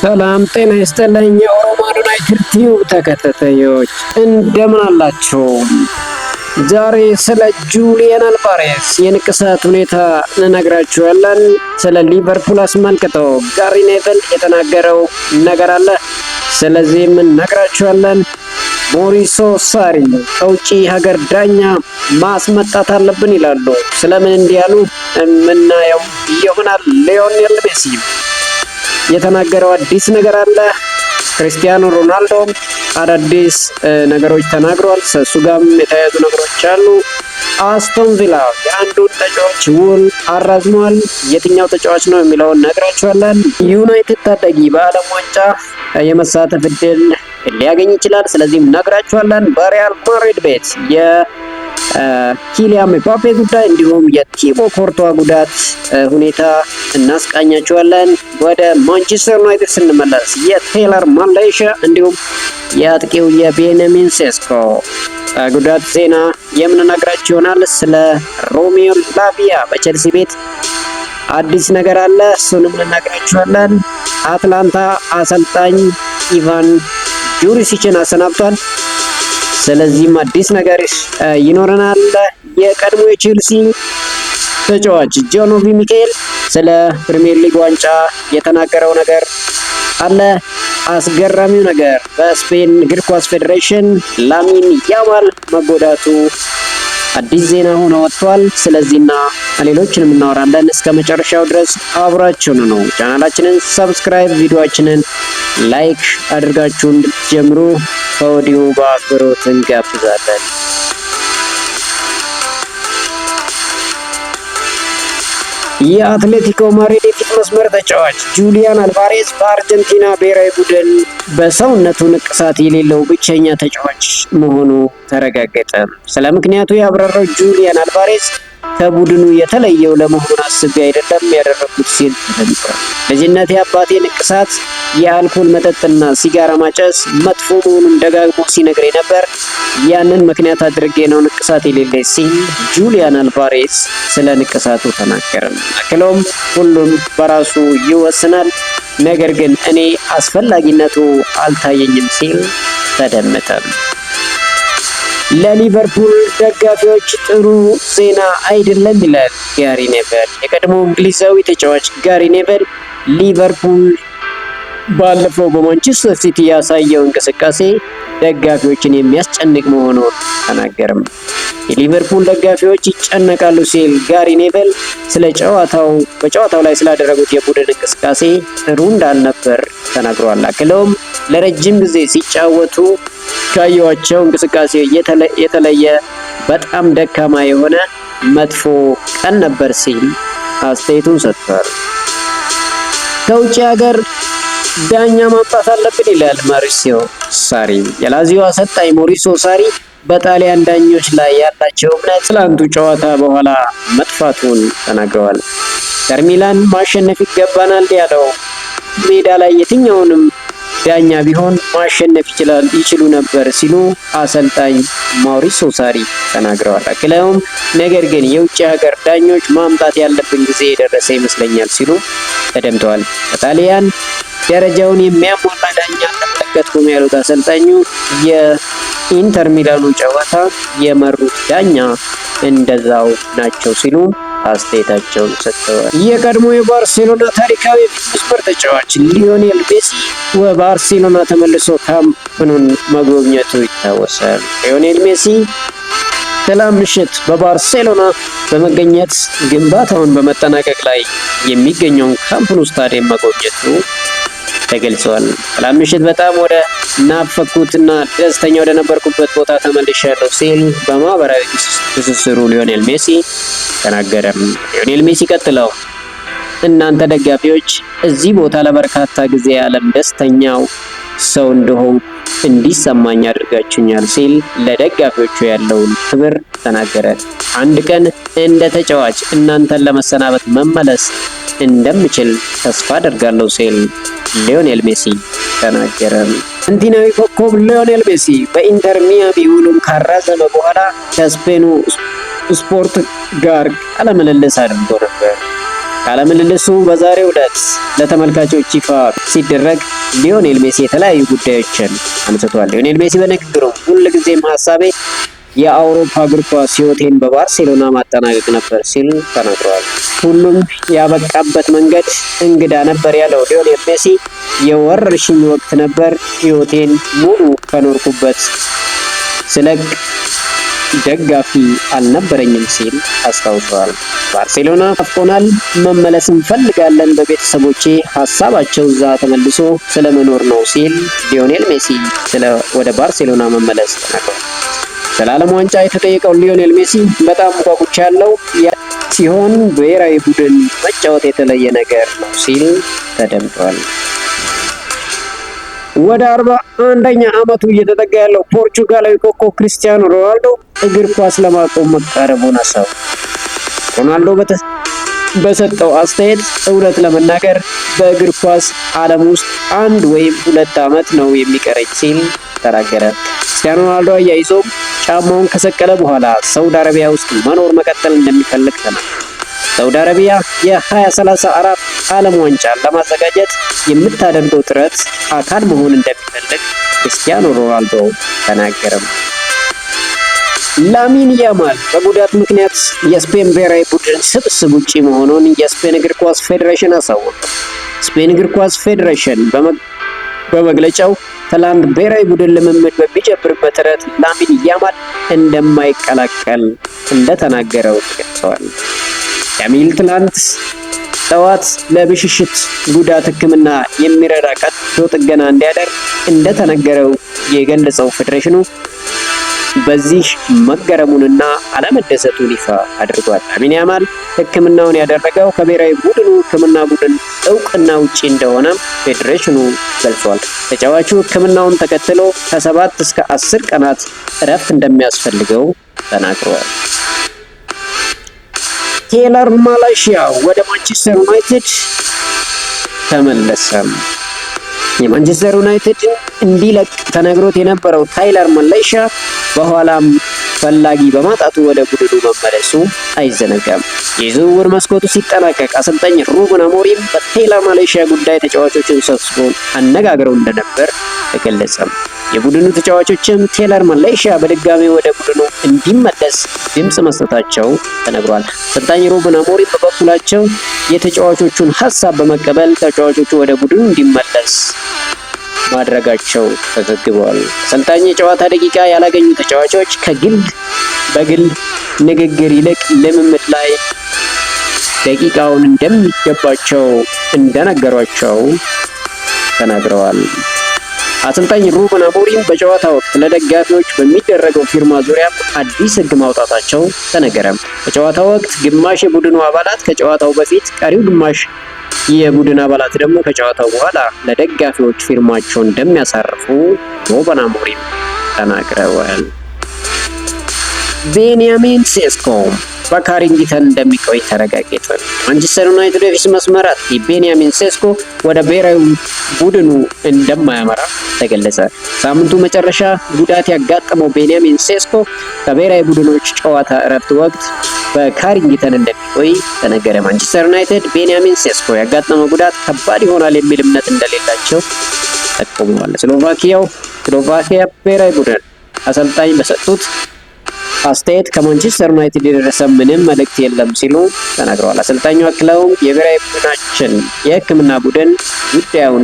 ሰላም ጤና ይስጥልኝ። የኦሮማን ዩናይትድ ቲዩብ ተከታታዮች እንደምን አላችሁ? ዛሬ ስለ ጁሊያን አልቫሬዝ የንቅሳት ሁኔታ እንነግራችኋለን። ስለ ሊቨርፑል አስመልክቶ ጋሪ ኔቭል የተናገረው ነገር አለ፣ ስለዚህም እንነግራችኋለን። ሞሪሶ ሳሪ ከውጪ ሀገር ዳኛ ማስመጣት አለብን ይላሉ። ስለምን እንዲያሉ የምናየው ይሆናል። ሊዮኔል ሜሲ የተናገረው አዲስ ነገር አለ። ክርስቲያኖ ሮናልዶ አዳዲስ ነገሮች ተናግሯል። ከሱ ጋርም የተያያዙ ነገሮች አሉ። አስቶን ቪላ የአንዱን ተጫዋች ውል አራዝሟል። የትኛው ተጫዋች ነው የሚለውን ነግራችኋለን። ዩናይትድ ታዳጊ በዓለም ዋንጫ የመሳተፍ እድል ሊያገኝ ይችላል። ስለዚህም ነግራችኋለን። በሪያል ማድሪድ ቤት ኪሊያን ምባፔ ጉዳይ እንዲሁም የቲቦ ኮርቷ ጉዳት ሁኔታ እናስቃኛችኋለን። ወደ ማንቸስተር ዩናይትድ ስንመለስ የቴይለር ማሌሻ እንዲሁም የአጥቂው የቤንያሚን ሴስኮ ጉዳት ዜና የምንነግራችሁ ይሆናል። ስለ ሮሜዮ ላቪያ በቼልሲ ቤት አዲስ ነገር አለ፣ እሱንም እንነግራችኋለን። አትላንታ አሰልጣኝ ኢቫን ጁሪሲችን አሰናብቷል። ስለዚህም አዲስ ነገር ይኖረናል። የቀድሞ የቼልሲ ተጫዋች ጆኖቪ ሚካኤል ስለ ፕሪሚየር ሊግ ዋንጫ የተናገረው ነገር አለ። አስገራሚው ነገር በስፔን እግር ኳስ ፌዴሬሽን ላሚን ያማል መጎዳቱ አዲስ ዜና ሆኖ ወጥቷል። ስለዚህና ሌሎችንም እናወራለን። እስከ መጨረሻው ድረስ አብራችሁን ነው። ቻናላችንን ሰብስክራይብ፣ ቪዲዮአችንን ላይክ አድርጋችሁ እንድትጀምሩ ከወዲሁ በአክብሮት እንጋብዛለን። የአትሌቲኮ ማድሪድ የፊት መስመር ተጫዋች ጁሊያን አልቫሬዝ በአርጀንቲና ብሔራዊ ቡድን በሰውነቱ ንቅሳት የሌለው ብቸኛ ተጫዋች መሆኑ ተረጋገጠ። ስለ ምክንያቱ ያብራራው ጁሊያን አልቫሬዝ ከቡድኑ የተለየው ለመሆን አስቤ አይደለም ያደረኩት ሲል ተደምጧል። ልጅነቴ አባቴ ንቅሳት፣ የአልኮል መጠጥና ሲጋራ ማጨስ መጥፎ መሆኑን ደጋግሞ ሲነግረኝ ነበር። ያንን ምክንያት አድርጌ ነው ንቅሳት የሌለኝ ሲል ጁሊያን አልቫሬዝ ስለ ንቅሳቱ ተናገረ። አክሎም ሁሉም በራሱ ይወስናል፣ ነገር ግን እኔ አስፈላጊነቱ አልታየኝም ሲል ተደመጠ። ለሊቨርፑል ደጋፊዎች ጥሩ ዜና አይደለም ይላል ጋሪ ኔቭል። የቀድሞ እንግሊዛዊ ተጫዋች ጋሪ ኔቭል ሊቨርፑል ባለፈው በማንቸስተር ሲቲ ያሳየው እንቅስቃሴ ደጋፊዎችን የሚያስጨንቅ መሆኑን ተናገረም። የሊቨርፑል ደጋፊዎች ይጨነቃሉ ሲል ጋሪ ኔቭል ስለ በጨዋታው ላይ ስላደረጉት የቡድን እንቅስቃሴ ጥሩ እንዳልነበር ተናግሯል። አክለውም ለረጅም ጊዜ ሲጫወቱ ካየዋቸው እንቅስቃሴ የተለየ በጣም ደካማ የሆነ መጥፎ ቀን ነበር ሲል አስተያየቱን ሰጥቷል። ከውጭ ሀገር ዳኛ ማምጣት አለብን ይላል ሞሪሶ ሳሪ። የላዚዮ አሰልጣኝ ሞሪሶ ሳሪ በጣሊያን ዳኞች ላይ ያላቸው እምነት ትላንቱ ጨዋታ በኋላ መጥፋቱን ተናግረዋል። ኢንተር ሚላን ማሸነፍ ይገባናል ያለው ሜዳ ላይ የትኛውንም ዳኛ ቢሆን ማሸነፍ ይችሉ ነበር ሲሉ አሰልጣኝ ሞሪሶ ሳሪ ተናግረዋል። አክለውም ነገር ግን የውጭ ሀገር ዳኞች ማምጣት ያለብን ጊዜ የደረሰ ይመስለኛል ሲሉ ተደምጠዋል። በጣሊያን ደረጃውን የሚያሟላ ዳኛ አልተመለከትኩም ያሉት አሰልጣኙ የኢንተር ሚላኑ ጨዋታ የመሩት ዳኛ እንደዛው ናቸው ሲሉ አስተያየታቸውን ሰጥተዋል። የቀድሞ የባርሴሎና ታሪካዊ የፊት መስመር ተጫዋች ሊዮኔል ሜሲ በባርሴሎና ተመልሶ ካምፕኑን መጎብኘቱ ይታወሳል። ሊዮኔል ሜሲ ትላንት ምሽት በባርሴሎና በመገኘት ግንባታውን በመጠናቀቅ ላይ የሚገኘውን ካምፕኑ ስታዲየም መጎብኘቱ ተገልጿል። ትላንት ምሽት በጣም ወደ ናፈኩትና ደስተኛ ወደ ነበርኩበት ቦታ ተመልሻለሁ ሲል በማህበራዊ ትስስሩ ሊዮኔል ሜሲ ተናገረም። ሊዮኔል ሜሲ ቀጥለው እናንተ ደጋፊዎች እዚህ ቦታ ለበርካታ ጊዜ ዓለም ደስተኛው ሰው እንደሆን እንዲሰማኝ አድርጋችሁኛል ሲል ለደጋፊዎቹ ያለውን ክብር ተናገረ። አንድ ቀን እንደ ተጫዋች እናንተን ለመሰናበት መመለስ እንደምችል ተስፋ አደርጋለሁ ሲል ሊዮኔል ሜሲ ተናገረ። አርጀንቲናዊ ኮከብ ሊዮኔል ሜሲ በኢንተር ሚያሚ ውሉን ካራዘመ በኋላ ከስፔኑ ስፖርት ጋር ቃለ ምልልስ አድርጎ ነበር። ቃለ ምልልሱ በዛሬው ዕለት ለተመልካቾች ይፋ ሲደረግ ሊዮኔል ሜሲ የተለያዩ ጉዳዮችን አንስቷል። ሊዮኔል ሜሲ በንግግሩ ሁልጊዜም ሀሳቤ የአውሮፓ እግር ኳስ ሕይወቴን በባርሴሎና ማጠናቀቅ ነበር ሲል ተናግሯል። ሁሉም ያበቃበት መንገድ እንግዳ ነበር ያለው ሊዮኔል ሜሲ የወረርሽኝ ወቅት ነበር፣ ሕይወቴን ሙሉ ከኖርኩበት ስለቅ ደጋፊ አልነበረኝም ሲል አስታውሷል። ባርሴሎና ናፍቆናል፣ መመለስ እንፈልጋለን፣ በቤተሰቦቼ ሀሳባቸው እዛ ተመልሶ ስለመኖር ነው ሲል ሊዮኔል ሜሲ ወደ ባርሴሎና መመለስ ተናግሯል። ስለ ዓለም ዋንጫ የተጠየቀው ሊዮኔል ሜሲ በጣም ጓጉቻለሁ ሲሆን ብሔራዊ ቡድን መጫወት የተለየ ነገር ነው ሲል ተደምጧል። ወደ 41ኛ ዓመቱ እየተጠጋ ያለው ፖርቹጋላዊ ኮከብ ክርስቲያኖ ሮናልዶ እግር ኳስ ለማቆም መቃረቡን አሳወቀ። ሮናልዶ በሰጠው አስተያየት እውነት ለመናገር በእግር ኳስ ዓለም ውስጥ 1 ወይም 2 ዓመት ነው የሚቀረኝ ሲል ተናገረ። ክርስቲያኖ ሮናልዶ አያይዞ ጫማውን ከሰቀለ በኋላ ሳውዲ አረቢያ ውስጥ መኖር መቀጠል እንደሚፈልግ ተናግሯል። ሳውዲ አረቢያ የ2034 ዓለም ዋንጫን ለማዘጋጀት የምታደርገው ጥረት አካል መሆን እንደሚፈልግ ክርስቲያኖ ሮናልዶ ተናገረም። ላሚን ያማል በጉዳት ምክንያት የስፔን ብሔራዊ ቡድን ስብስብ ውጪ መሆኑን የስፔን እግር ኳስ ፌዴሬሽን አሳወቀ። ስፔን እግር ኳስ ፌዴሬሽን በመግለጫው ትላንት ብሔራዊ ቡድን ልምምድ በሚጀምርበት ዕለት ላሚን ያማል እንደማይቀላቀል እንደተናገረው ገልጸዋል። ያሚል ትላንት ጠዋት ለብሽሽት ጉዳት ሕክምና የሚረዳ ቀዶ ጥገና እንዲያደርግ እንደተነገረው የገለጸው ፌዴሬሽኑ በዚህ መገረሙንና አለመደሰቱን ይፋ አድርጓል። ላሚን ያማል ሕክምናውን ያደረገው ከብሔራዊ ቡድኑ ሕክምና ቡድን እውቅና ውጪ እንደሆነ ፌዴሬሽኑ ገልጿል። ተጫዋቹ ሕክምናውን ተከትሎ ከ7 እስከ 10 ቀናት እረፍት እንደሚያስፈልገው ተናግሯል። ቴይለር ማላሺያ ወደ ማንቸስተር ዩናይትድ ተመለሰ። የማንቸስተር ዩናይትድ እንዲለቅ ተነግሮት የነበረው ታይለር ማላሺያ በኋላም ፈላጊ በማጣቱ ወደ ቡድኑ መመለሱ አይዘነጋም። የዝውውር መስኮቱ ሲጠናቀቅ አሰልጣኝ ሩበን አሞሪም በቴይለር ማላሺያ ጉዳይ ተጫዋቾችን ሰብስቦ አነጋግረው እንደነበር ተገለጸ። የቡድኑ ተጫዋቾችም ቴይለር ማላሺያ በድጋሚ ወደ ቡድኑ እንዲመለስ ድምጽ መስጠታቸው ተነግሯል። አሰልጣኝ ሩበን አሞሪም በበኩላቸው የተጫዋቾቹን ሀሳብ በመቀበል ተጫዋቾቹ ወደ ቡድኑ እንዲመለስ ማድረጋቸው ተዘግቧል። አሰልጣኝ የጨዋታ ደቂቃ ያላገኙ ተጫዋቾች በግል ንግግር ይልቅ ልምምድ ላይ ደቂቃውን እንደሚገባቸው እንደነገሯቸው ተናግረዋል። አሰልጣኝ ሩበን አሞሪም በጨዋታ ወቅት ለደጋፊዎች በሚደረገው ፊርማ ዙሪያ አዲስ ሕግ ማውጣታቸው ተነገረ። በጨዋታ ወቅት ግማሽ የቡድኑ አባላት ከጨዋታው በፊት፣ ቀሪው ግማሽ የቡድን አባላት ደግሞ ከጨዋታው በኋላ ለደጋፊዎች ፊርማቸውን እንደሚያሳርፉ ሩበን አሞሪም ተናግረዋል። ቤንያሚን ሴስኮ በካሪንግተን እንደሚቆይ ተረጋገጠ። ማንቸስተር ዩናይትድ የፊት መስመር አጥቂ ቤንያሚን ሴስኮ ወደ ብሔራዊ ቡድኑ እንደማያመራ ተገለጸ። ሳምንቱ መጨረሻ ጉዳት ያጋጠመው ቤንያሚን ሴስኮ ከብሔራዊ ቡድኖች ጨዋታ እረፍት ወቅት በካሪንግተን እንደሚቆይ ተነገረ። ማንቸስተር ዩናይትድ ቤንያሚን ሴስኮ ያጋጠመው ጉዳት ከባድ ይሆናል የሚል እምነት እንደሌላቸው ጠቁመዋል። ስሎቫኪያ ብሔራዊ ቡድን አሰልጣኝ በሰጡት አስተያየት ከማንቸስተር ዩናይትድ የደረሰ ምንም መልእክት የለም ሲሉ ተናግረዋል። አሰልጣኙ አክለውም የብሔራዊ ቡድናችን የሕክምና ቡድን ጉዳዩን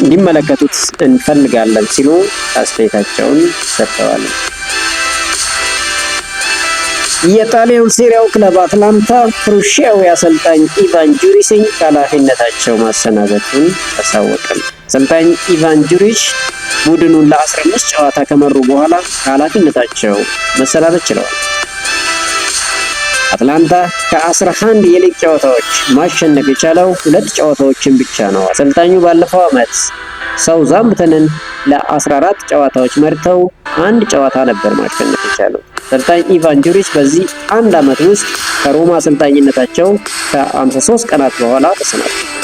እንዲመለከቱት እንፈልጋለን ሲሉ አስተያየታቸውን ሰጥተዋል። የጣሊያን ሴሪያው ክለብ አትላንታ ሩሲያዊ አሰልጣኝ ኢቫን ጁሪሲን ከኃላፊነታቸው ማሰናበቱን አሳወቀም። አሰልጣኝ ኢቫን ጁሪች ቡድኑን ለ15 ጨዋታ ከመሩ በኋላ ከኃላፊነታቸው መሰናበት ችለዋል። አትላንታ ከ11 የሊግ ጨዋታዎች ማሸነፍ የቻለው 2 ጨዋታዎችን ብቻ ነው። አሰልጣኙ ባለፈው ዓመት ሳውዛምፕተንን ለ14 ጨዋታዎች መርተው 1 ጨዋታ ነበር ማሸነፍ የቻለው። አሰልጣኝ ኢቫን ጁሪች በዚህ 1 ዓመት ውስጥ ከሮማ አሰልጣኝነታቸው ከ53 ቀናት በኋላ ተሰናብተዋል።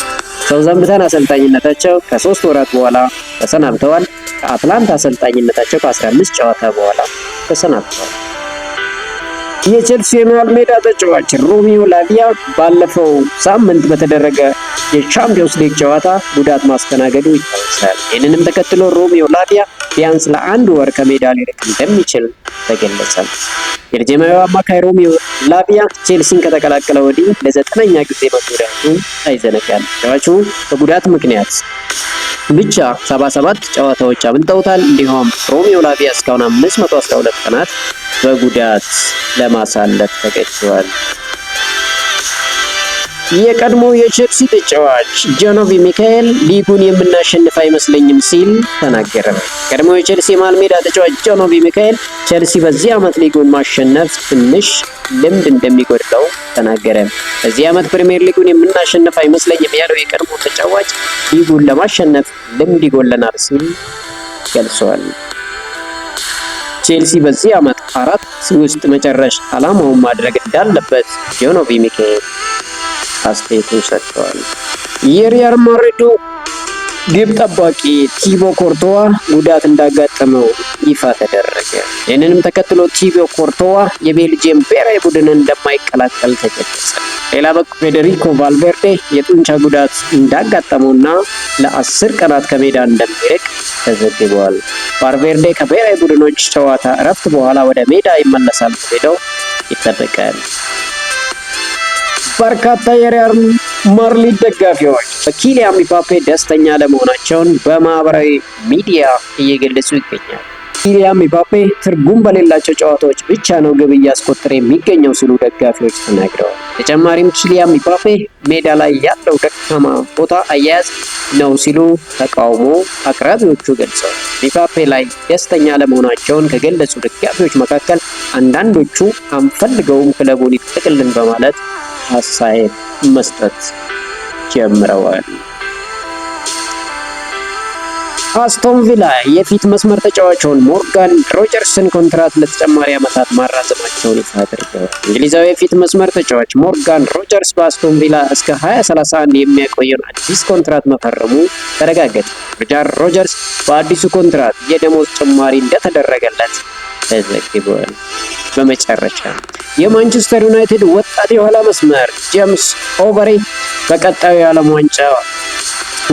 ሳውዛምፕተን አሰልጣኝነታቸው ከ3 ወራት በኋላ ተሰናብተዋል። ከአትላንታ አሰልጣኝነታቸው ከ15 ጨዋታ በኋላ ተሰናብተዋል። የቼልሲ የመሃል ሜዳ ተጫዋች ሮሚዮ ላቪያ ባለፈው ሳምንት በተደረገ የቻምፒዮንስ ሊግ ጨዋታ ጉዳት ማስተናገዱ ይታወሳል። ይህንንም ተከትሎ ሮሚዮ ላቪያ ቢያንስ ለ1 ወር ከሜዳ ሊርቅ እንደሚችል ተገለጸ። የቤልጂየማዊው አማካይ ሮሚዮ ላቪያ ቼልሲን ከተቀላቀለ ወዲህ ለ9ኛ ጊዜ መጎዳቱ አይዘነጋም። ተጫዋቹ በጉዳት ምክንያት ብቻ 77 ጨዋታዎች አብልጠውታል። እንዲሁም ሮሚዮ ላቪያ እስካሁን 512 ቀናት በጉዳት ለማሳለፍ ተገድዷል። የቀድሞ የቼልሲ ተጫዋች ጆኖቪ ሚካኤል ሊጉን የምናሸንፍ አይመስለኝም ሲል ተናገረ። ቀድሞ የቼልሲ መሃል ሜዳ ተጫዋች ጆኖቪ ሚካኤል ቼልሲ በዚህ ዓመት ሊጉን ማሸነፍ ትንሽ ልምድ እንደሚጎድለው ተናገረ። በዚህ ዓመት ፕሪሚየር ሊጉን የምናሸንፍ አይመስለኝም ያለው የቀድሞ ተጫዋች ሊጉን ለማሸነፍ ልምድ ይጎለናል ሲል ገልጿል። ቼልሲ በዚህ ዓመት 4 ውስጥ መጨረሻ ዓላማውን ማድረግ እንዳለበት ጆኖቪ ሚካኤል አስተያየቱን ሰጥተዋል። የሪያል ማድሪዱ ግብ ጠባቂ ቲቦ ኮርቶዋ ጉዳት እንዳጋጠመው ይፋ ተደረገ። ይህንንም ተከትሎ ቲቦ ኮርቶዋ የቤልጂየም ብሔራዊ ቡድን እንደማይቀላቀል ተገለጸ። ሌላ በኩል ፌዴሪኮ ቫልቬርዴ የጡንቻ ጉዳት እንዳጋጠመውና ለ10 ቀናት ከሜዳ እንደሚርቅ ተዘግቧል። ቫልቬርዴ ከብሔራዊ ቡድኖች ጨዋታ እረፍት በኋላ ወደ ሜዳ ይመለሳል ተብሎ ይጠበቃል። በርካታ የሪያል ማድሪድ ደጋፊዎች በኪሊያን ምባፔ ደስተኛ ለመሆናቸውን በማህበራዊ ሚዲያ እየገለጹ ይገኛል። ኪሊያን ምባፔ ትርጉም በሌላቸው ጨዋታዎች ብቻ ነው ግብ እያስቆጠረ የሚገኘው ሲሉ ደጋፊዎች ተናግረዋል። ተጨማሪም ኪሊያን ምባፔ ሜዳ ላይ ያለው ደካማ ቦታ አያያዝ ነው ሲሉ ተቃውሞ አቅራቢዎቹ ገልጸዋል። ምባፔ ላይ ደስተኛ ለመሆናቸውን ከገለጹ ደጋፊዎች መካከል አንዳንዶቹ አንፈልገውም ክለቡን ይጠቅልን በማለት አስተያየት መስጠት ጀምረዋል። አስቶን ቪላ የፊት መስመር ተጫዋቹን ሞርጋን ሮጀርስን ኮንትራት ለተጨማሪ ዓመታት ማራዘማቸውን ይፋ አድርገዋል። እንግሊዛዊ የፊት መስመር ተጫዋች ሞርጋን ሮጀርስ በአስቶን ቪላ እስከ 2031 የሚያቆየውን አዲስ ኮንትራት መፈረሙ ተረጋገጠ። ሮጀርስ በአዲሱ ኮንትራት የደሞዝ ጭማሪ እንደተደረገለት ተዘግቧል። በመጨረሻ የማንቸስተር ዩናይትድ ወጣት የኋላ መስመር ጄምስ ኦቨሪ በቀጣዩ የዓለም ዋንጫ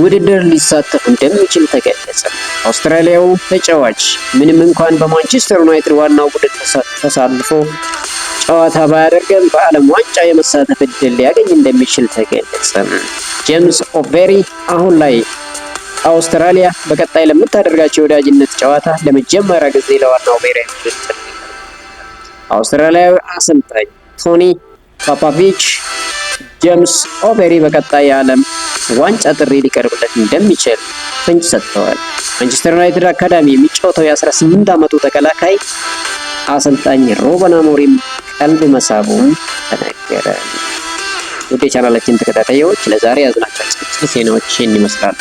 ውድድር ሊሳተፍ እንደሚችል ተገለጸ። አውስትራሊያው ተጫዋች ምንም እንኳን በማንቸስተር ዩናይትድ ዋናው ቡድን ተሳትፎ ጨዋታ ባያደርግም በዓለም ዋንጫ የመሳተፍ እድል ሊያገኝ እንደሚችል ተገለጸ። ጄምስ ኦቨሪ አሁን ላይ አውስትራሊያ በቀጣይ ለምታደርጋቸው የወዳጅነት ጨዋታ ለመጀመሪያ ጊዜ ለዋናው ብሔራዊ ቡድን አውስትራሊያዊ አሰልጣኝ ቶኒ ፖፖቪች ጄምስ ኦቨሪ በቀጣይ የዓለም ዋንጫ ጥሪ ሊቀርብለት እንደሚችል ፍንጭ ሰጥተዋል። ማንቸስተር ዩናይትድ አካዳሚ የሚጫወተው የ18 ዓመቱ ተከላካይ አሰልጣኝ ሩበን አሞሪም ቀልብ መሳቡም ተነገረ። ውድ የቻናላችን ተከታታዮች ለዛሬ ያዝናቸው ዜናዎች ይመስላሉ።